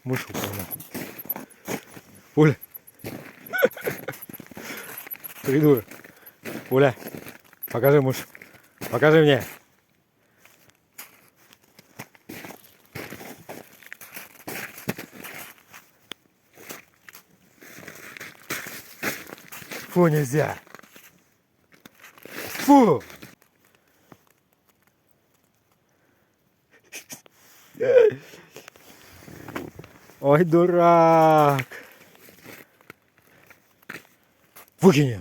Мышь упала. Оля. Придурок. Оля, покажи мышь. Покажи мне. Фу, нельзя. Фу. Ой, дурак. Выкинь.